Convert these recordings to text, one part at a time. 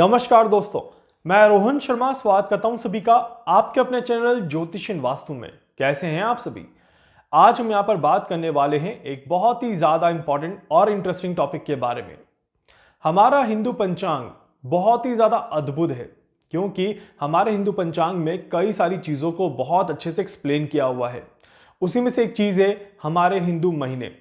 नमस्कार दोस्तों, मैं रोहन शर्मा स्वागत करता हूं सभी का आपके अपने चैनल ज्योतिषीय वास्तु में। कैसे हैं आप सभी? आज हम यहां पर बात करने वाले हैं एक बहुत ही ज्यादा इंपॉर्टेंट और इंटरेस्टिंग टॉपिक के बारे में। हमारा हिंदू पंचांग बहुत ही ज्यादा अद्भुत है क्योंकि हमारे हिंदू पंचांग में कई सारी चीजों को बहुत अच्छे से एक्सप्लेन किया हुआ है। उसी में से एक चीज है हमारे हिंदू महीने।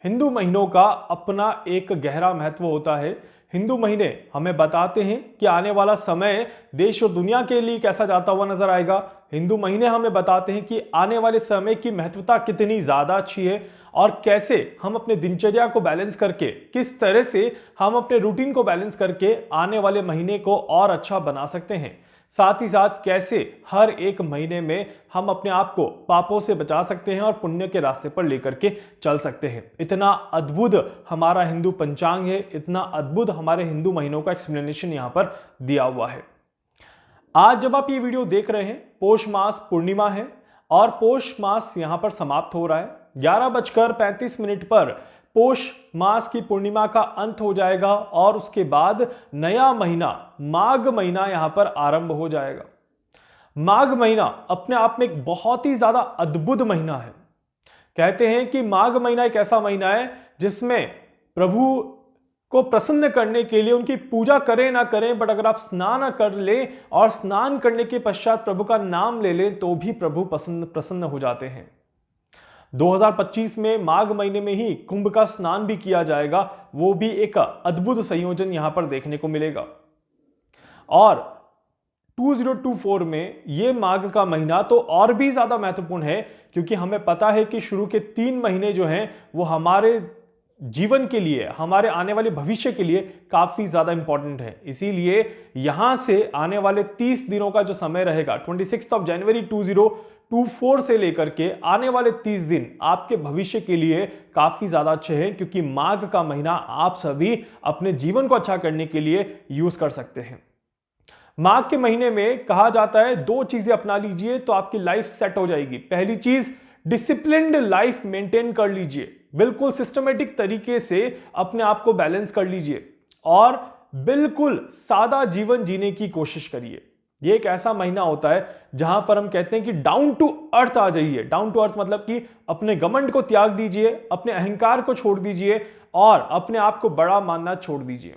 हिंदू महीनों का अपना एक गहरा महत्व होता है। हिंदू महीने हमें बताते हैं कि आने वाला समय देश और दुनिया के लिए कैसा जाता हुआ नजर आएगा। हिंदू महीने हमें बताते हैं कि आने वाले समय की महत्वता कितनी ज्यादा अच्छी है और कैसे हम अपने दिनचर्या को बैलेंस करके, किस तरह से हम अपने रूटीन को बैलेंस करके आने वाले महीने को और अच्छा बना सकते हैं। साथ ही साथ कैसे हर एक महीने में हम अपने आप को पापों से बचा सकते हैं और पुण्य के रास्ते पर लेकर के चल सकते हैं। इतना अद्भुत हमारा हिंदू पंचांग है, इतना अद्भुत हमारे हिंदू महीनों का एक्सप्लेनेशन यहां पर दिया हुआ है। आज जब आप ये वीडियो देख रहे हैं, पौष मास पूर्णिमा है और पौष मास यहां पर समाप्त हो रहा है। 11:35 पर पौष मास की पूर्णिमा का अंत हो जाएगा और उसके बाद नया महीना माघ महीना यहां पर आरंभ हो जाएगा। माघ महीना अपने आप में एक बहुत ही ज्यादा अद्भुत महीना है। कहते हैं कि माघ महीना एक ऐसा महीना है जिसमें प्रभु को प्रसन्न करने के लिए उनकी पूजा करें ना करें, बट अगर आप स्नान कर लें और स्नान करने के पश्चात प्रभु का नाम ले लें तो भी प्रभु प्रसन्न हो जाते हैं। 2025 में माघ महीने में ही कुंभ का स्नान भी किया जाएगा। वो भी एक अद्भुत संयोजन यहां पर देखने को मिलेगा। और 2024 में ये माघ का महीना तो और भी ज्यादा महत्वपूर्ण है क्योंकि हमें पता है कि शुरू के 3 महीने जो हैं वो हमारे जीवन के लिए, हमारे आने वाले भविष्य के लिए काफी ज्यादा इंपॉर्टेंट है। इसीलिए यहां से आने वाले 30 दिनों का जो समय रहेगा, 26 जनवरी 2024 से लेकर के आने वाले 30 दिन आपके भविष्य के लिए काफी ज्यादा अच्छे हैं क्योंकि माघ का महीना आप सभी अपने जीवन को अच्छा करने के लिए यूज कर सकते हैं। माघ के महीने में कहा जाता है 2 चीजें अपना लीजिए तो आपकी लाइफ सेट हो जाएगी। पहली चीज, डिसिप्लिन्ड लाइफ मेंटेन कर लीजिए, बिल्कुल सिस्टमेटिक तरीके से अपने आप को बैलेंस कर लीजिए और बिल्कुल सादा जीवन जीने की कोशिश करिए। ये एक ऐसा महीना होता है जहां पर हम कहते हैं कि डाउन टू अर्थ आ जाइए। डाउन टू अर्थ मतलब कि अपने घमंड को त्याग दीजिए, अपने अहंकार को छोड़ दीजिए और अपने आप को बड़ा मानना छोड़ दीजिए।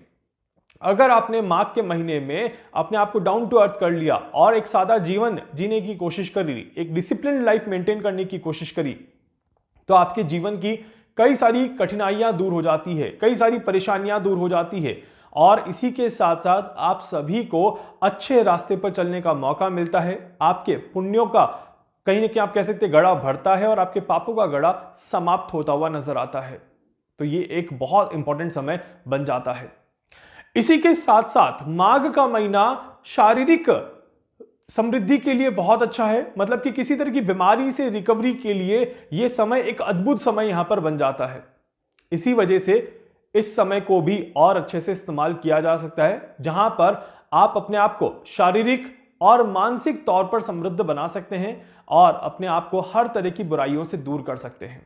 अगर आपने माघ के महीने में अपने आप को डाउन टू अर्थ कर लिया और एक सादा जीवन जीने की कोशिश करी, एक डिसिप्लिन लाइफ मेंटेन करने की कोशिश करी, तो आपके जीवन की कई सारी कठिनाइयां दूर हो जाती है, कई सारी परेशानियां दूर हो जाती है और इसी के साथ साथ आप सभी को अच्छे रास्ते पर चलने का मौका मिलता है। आपके पुण्यों का कहीं ना कहीं आप कह सकते हैं गड़ा भरता है और आपके पापों का गड़ा समाप्त होता हुआ नजर आता है। तो ये एक बहुत इंपॉर्टेंट समय बन जाता है। इसी के साथ साथ माघ का महीना शारीरिक समृद्धि के लिए बहुत अच्छा है। मतलब कि किसी तरह की बीमारी से रिकवरी के लिए यह समय एक अद्भुत समय यहां पर बन जाता है। इसी वजह से इस समय को भी और अच्छे से इस्तेमाल किया जा सकता है जहां पर आप अपने आप को शारीरिक और मानसिक तौर पर समृद्ध बना सकते हैं और अपने आप को हर तरह की बुराइयों से दूर कर सकते हैं।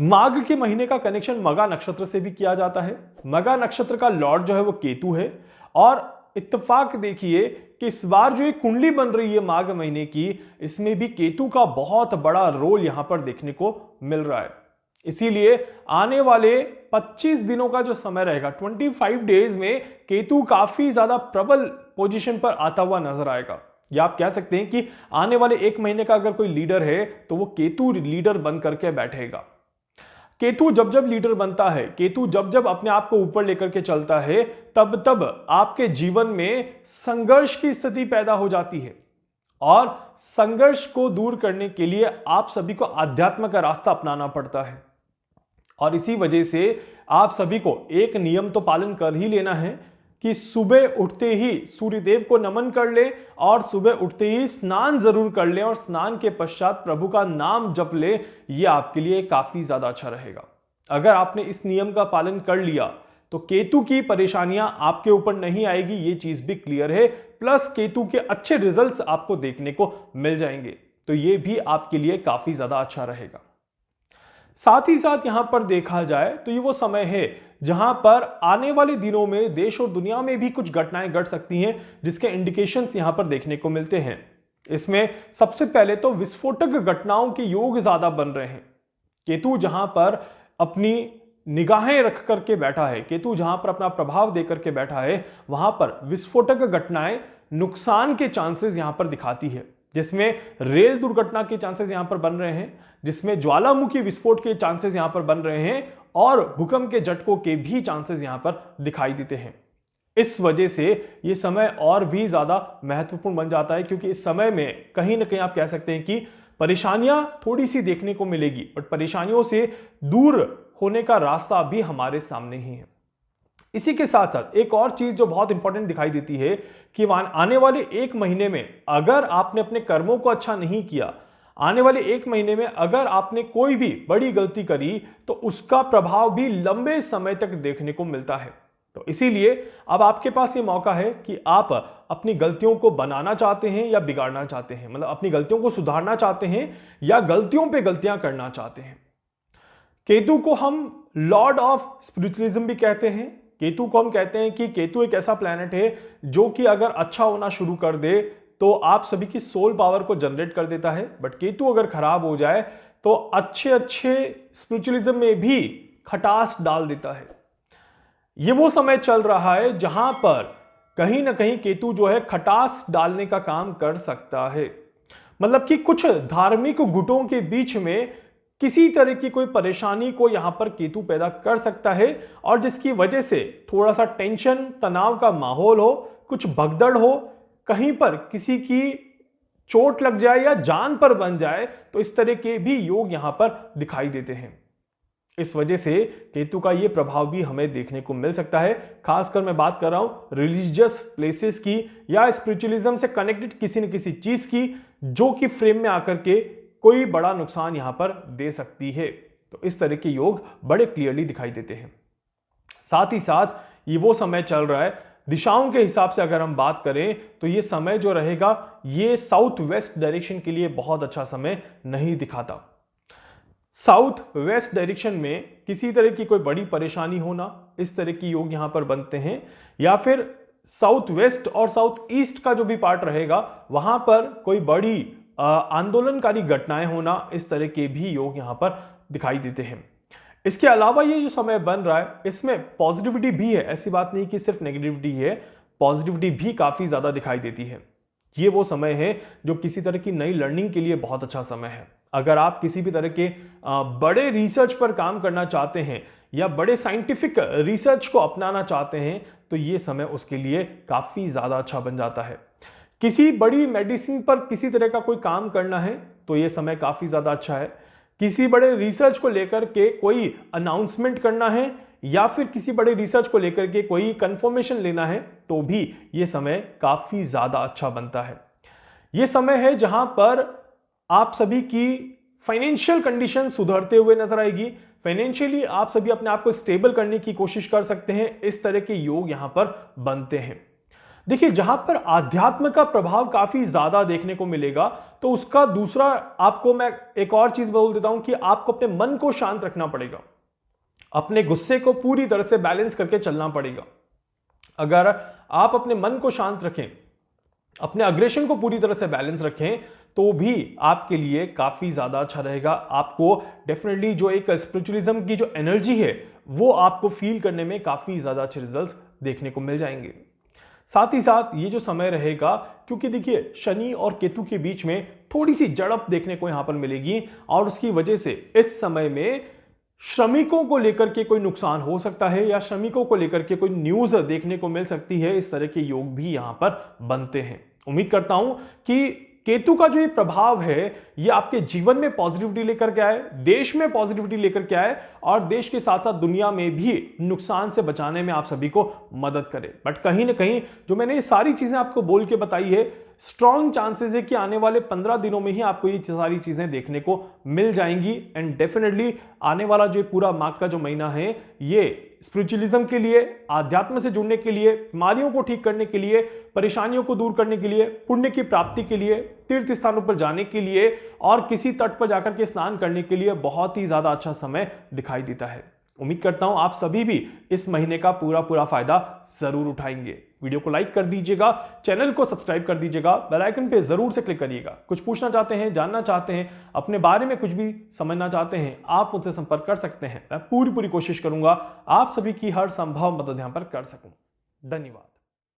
माघ के महीने का कनेक्शन मगा नक्षत्र से भी किया जाता है। मगा नक्षत्र का लॉर्ड जो है वो केतु है और इत्तेफाक देखिए कि इस बार जो एक कुंडली बन रही है माघ महीने की, इसमें भी केतु का बहुत बड़ा रोल यहां पर देखने को मिल रहा है। इसीलिए आने वाले 25 दिनों का जो समय रहेगा, 25 डेज में केतु काफी ज्यादा प्रबल पोजीशन पर आता हुआ नजर आएगा। या आप कह सकते हैं कि आने वाले 1 महीने का अगर कोई लीडर है तो वो केतु लीडर बन करके बैठेगा। केतु जब जब लीडर बनता है, केतु जब जब अपने आप को ऊपर लेकर के चलता है, तब तब आपके जीवन में संघर्ष की स्थिति पैदा हो जाती है और संघर्ष को दूर करने के लिए आप सभी को आध्यात्म का रास्ता अपनाना पड़ता है। और इसी वजह से आप सभी को एक नियम तो पालन कर ही लेना है कि सुबह उठते ही सूर्यदेव को नमन कर ले और सुबह उठते ही स्नान जरूर कर ले और स्नान के पश्चात प्रभु का नाम जप ले। यह आपके लिए काफी ज्यादा अच्छा रहेगा। अगर आपने इस नियम का पालन कर लिया तो केतु की परेशानियां आपके ऊपर नहीं आएगी, ये चीज भी क्लियर है। प्लस केतु के अच्छे रिजल्ट्स आपको देखने को मिल जाएंगे, तो ये भी आपके लिए काफी ज्यादा अच्छा रहेगा। साथ ही साथ यहां पर देखा जाए तो ये वो समय है जहां पर आने वाले दिनों में देश और दुनिया में भी कुछ घटनाएं घट सकती हैं, जिसके इंडिकेशंस यहां पर देखने को मिलते हैं। इसमें सबसे पहले तो विस्फोटक घटनाओं के योग ज्यादा बन रहे हैं। केतु जहां पर अपनी निगाहें रख करके बैठा है, केतु जहां पर अपना प्रभाव देकर के बैठा है, वहां पर विस्फोटक घटनाएं नुकसान के चांसेस यहां पर दिखाती है, जिसमें रेल दुर्घटना के चांसेस यहां पर बन रहे हैं, जिसमें ज्वालामुखी विस्फोट के चांसेस यहां पर बन रहे हैं और भूकंप के झटकों के भी चांसेस यहां पर दिखाई देते हैं। इस वजह से यह समय और भी ज्यादा महत्वपूर्ण बन जाता है, क्योंकि इस समय में कहीं ना कहीं आप कह सकते हैं कि परेशानियां थोड़ी सी देखने को मिलेगी, बट परेशानियों से दूर होने का रास्ता भी हमारे सामने ही है। इसी के साथ साथ एक और चीज जो बहुत इंपॉर्टेंट दिखाई देती है कि आने वाले एक महीने में अगर आपने अपने कर्मों को अच्छा नहीं किया, आने वाले एक महीने में अगर आपने कोई भी बड़ी गलती करी, तो उसका प्रभाव भी लंबे समय तक देखने को मिलता है। तो इसीलिए अब आपके पास ये मौका है कि आप अपनी गलतियों को बनाना चाहते हैं या बिगाड़ना चाहते हैं, मतलब अपनी गलतियों को सुधारना चाहते हैं या गलतियों पे गलतियां करना चाहते हैं। केतु को हम लॉर्ड ऑफ स्पिरिचुअलिज्म भी कहते हैं। केतु को हम कहते हैं कि केतु एक ऐसा प्लैनेट है जो कि अगर अच्छा होना शुरू कर दे तो आप सभी की सोल पावर को जनरेट कर देता है, बट केतु अगर खराब हो जाए तो अच्छे अच्छे स्पिरिचुअलिज्म में भी खटास डाल देता है। ये वो समय चल रहा है जहां पर कहीं ना कहीं केतु जो है खटास डालने का काम कर सकता है, मतलब कि कुछ धार्मिक गुटों के बीच में किसी तरह की कोई परेशानी को यहां पर केतु पैदा कर सकता है, और जिसकी वजह से थोड़ा सा टेंशन तनाव का माहौल हो, कुछ भगदड़ हो, कहीं पर किसी की चोट लग जाए या जान पर बन जाए, तो इस तरह के भी योग यहां पर दिखाई देते हैं। इस वजह से केतु का यह प्रभाव भी हमें देखने को मिल सकता है। खासकर मैं बात कर रहा हूं रिलीजियस प्लेसेस की या स्पिरिचुअलिज्म से कनेक्टेड किसी न किसी चीज की, जो कि फ्रेम में आकर के कोई बड़ा नुकसान यहां पर दे सकती है। तो इस तरह के योग बड़े क्लियरली दिखाई देते हैं। साथ ही साथ ये वो समय चल रहा है, दिशाओं के हिसाब से अगर हम बात करें तो ये समय जो रहेगा ये साउथ वेस्ट डायरेक्शन के लिए बहुत अच्छा समय नहीं दिखाता। साउथ वेस्ट डायरेक्शन में किसी तरह की कोई बड़ी परेशानी होना, इस तरह की योग यहां पर बनते हैं, या फिर साउथ वेस्ट और साउथ ईस्ट का जो भी पार्ट रहेगा वहां पर कोई बड़ी आंदोलनकारी घटनाएं होना, इस तरह के भी योग यहां पर दिखाई देते हैं। इसके अलावा ये जो समय बन रहा है इसमें पॉजिटिविटी भी है, ऐसी बात नहीं कि सिर्फ नेगेटिविटी है, पॉजिटिविटी भी काफी ज्यादा दिखाई देती है। ये वो समय है जो किसी तरह की नई लर्निंग के लिए बहुत अच्छा समय है। अगर आप किसी भी तरह के बड़े रिसर्च पर काम करना चाहते हैं या बड़े साइंटिफिक रिसर्च को अपनाना चाहते हैं, तो ये समय उसके लिए काफी ज्यादा अच्छा बन जाता है। किसी बड़ी मेडिसिन पर किसी तरह का कोई काम करना है तो ये समय काफी ज्यादा अच्छा है। किसी बड़े रिसर्च को लेकर के कोई अनाउंसमेंट करना है या फिर किसी बड़े रिसर्च को लेकर के कोई कंफर्मेशन लेना है तो भी ये समय काफी ज्यादा अच्छा बनता है। ये समय है जहां पर आप सभी की फाइनेंशियल कंडीशन सुधरते हुए नजर आएगी। फाइनेंशियली आप सभी अपने आप को स्टेबल करने की कोशिश कर सकते हैं। इस तरह के योग यहां पर बनते हैं। देखिए, जहां पर आध्यात्म का प्रभाव काफी ज्यादा देखने को मिलेगा, तो उसका दूसरा आपको मैं एक और चीज बोल देता हूं कि आपको अपने मन को शांत रखना पड़ेगा, अपने गुस्से को पूरी तरह से बैलेंस करके चलना पड़ेगा। अगर आप अपने मन को शांत रखें, अपने अग्रेशन को पूरी तरह से बैलेंस रखें, तो भी आपके लिए काफी ज्यादा अच्छा रहेगा। आपको डेफिनेटली जो एक स्पिरिचुअलिज्म की जो एनर्जी है वो आपको फील करने में काफी ज्यादा अच्छे रिजल्ट्स देखने को मिल जाएंगे। साथ ही साथ ये जो समय रहेगा, क्योंकि देखिए शनि और केतु के बीच में थोड़ी सी झड़प देखने को यहां पर मिलेगी, और उसकी वजह से इस समय में श्रमिकों को लेकर के कोई नुकसान हो सकता है या श्रमिकों को लेकर के कोई न्यूज देखने को मिल सकती है। इस तरह के योग भी यहां पर बनते हैं। उम्मीद करता हूं कि केतु का जो ये प्रभाव है ये आपके जीवन में पॉजिटिविटी लेकर के आए, देश में पॉजिटिविटी लेकर के आए, और देश के साथ साथ दुनिया में भी नुकसान से बचाने में आप सभी को मदद करे। बट कहीं ना कहीं जो मैंने ये सारी चीजें आपको बोल के बताई है, स्ट्रॉन्ग चांसेस है कि आने वाले 15 दिनों में ही आपको ये सारी चीजें देखने को मिल जाएंगी। एंड डेफिनेटली आने वाला जो पूरा माघ का जो महीना है ये स्पिरिचुअलिज्म के लिए, आध्यात्म से जुड़ने के लिए, बीमारियों को ठीक करने के लिए, परेशानियों को दूर करने के लिए, पुण्य की प्राप्ति के लिए तीर्थ स्थानों पर जाने के लिए और किसी तट पर जाकर के स्नान करने के लिए बहुत ही ज्यादा अच्छा समय दिखाई देता है। उम्मीद करता हूं आप सभी भी इस महीने का पूरा फायदा जरूर उठाएंगे। वीडियो को लाइक कर दीजिएगा, चैनल को सब्सक्राइब कर दीजिएगा, बेल आइकन पे जरूर से क्लिक करिएगा। कुछ पूछना चाहते हैं, जानना चाहते हैं, अपने बारे में कुछ भी समझना चाहते हैं, आप मुझसे संपर्क कर सकते हैं। मैं पूरी कोशिश करूंगा आप सभी की हर संभव मदद यहां पर कर सकूं। धन्यवाद।